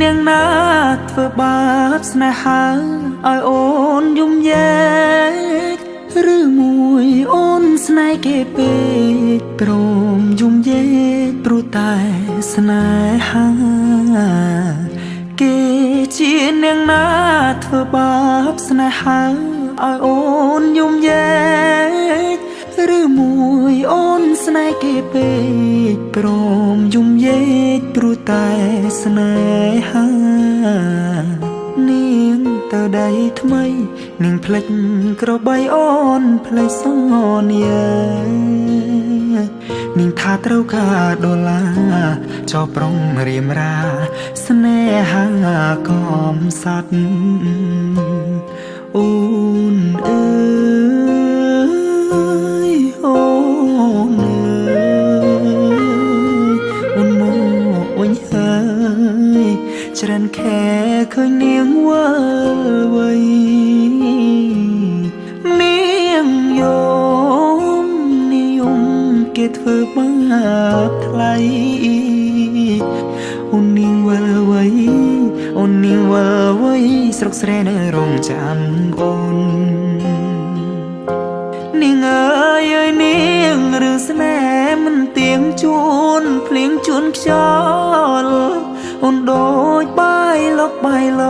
នាងណាធ្វើបាបស្នេហាឲ្យអូនយំយែកឬមួយអូនស្នេហ៍គេពេកព្រមយំយែកព្រោះតែស្នេហាគេជានាងណាធ្វើបាបស្នេហាឲ្យអូនយំយែកឬមួយអូនស្នេហ៍គេពេកព្រមយំយែកព្រោះតែស្នេហានាងទៅដៃថ្មីនាងផ្លេចក្របីអូនផ្លេចសនានាងថាត្រូវការដុល្លារចោប្រុងរៀមរាស្នេហាកំសត់អូនអើយអូនអើយអូនមកវិញហើយច្រើនខែឃើញនាងវិលវ័យនាងយំនាងយំគេធ្វើបាបថ្លៃអូននាងវិលវ័យអូននាងវិលវ័យស្រុកស្រែនៅរងចាំអូននាងអើយអើយនាងរឿងស្នេហ៍មិនទៀងជួនភ្លៀងជួនខ្យល់អូនដូចបាយលុកបាយឡ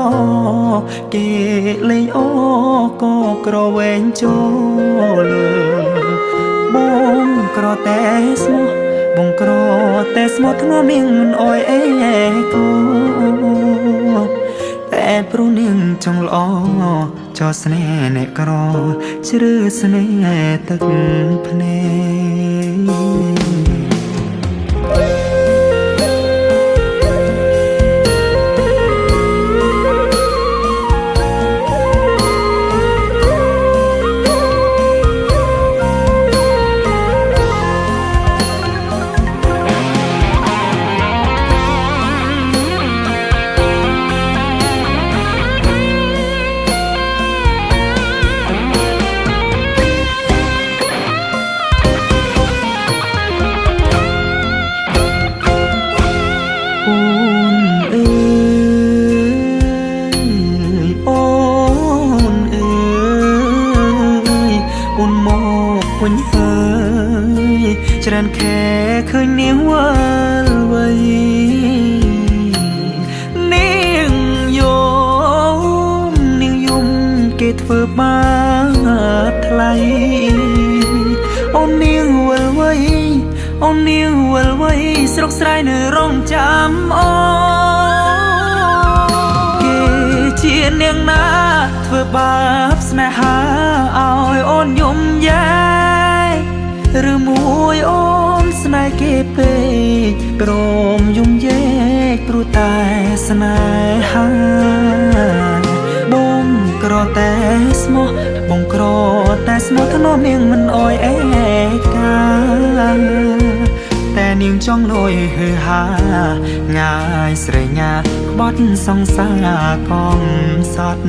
គេលេងអូក៏ក្រវែងចូលបងក្រតែស្មោះបងក្រតែស្មោះធ្ងន់នាងមិនអោយអេគូតែព្រោះនាងចង់ល្អចោស្នេហ៍អ្នកក្រជ្រឺស្នេហ៍ទឹកភ្នែកវិញហើយច្រើនខែឃើញនាងវិលវ័យនាងយំនាងយំគេធ្វើបាបថ្លៃអូននាងវិលវ័យអូននាងវិលវ័យស្រុកស្រែនៅរងចាំអូគេជានាងណាធ្វើបាបស្នេហាឲ្យអូនយំយែឬមួយអូនស្នេហ៍គេពេកព្រមយំយែកព្រោះតែស្នេហាបងក្រតែស្មោះបងក្រតែស្មោះធ្នមនាងមិនអោយអេកាតែនាងចង់លួយហឺហាងាយស្រេងាក្បត់សង្សារកំសត់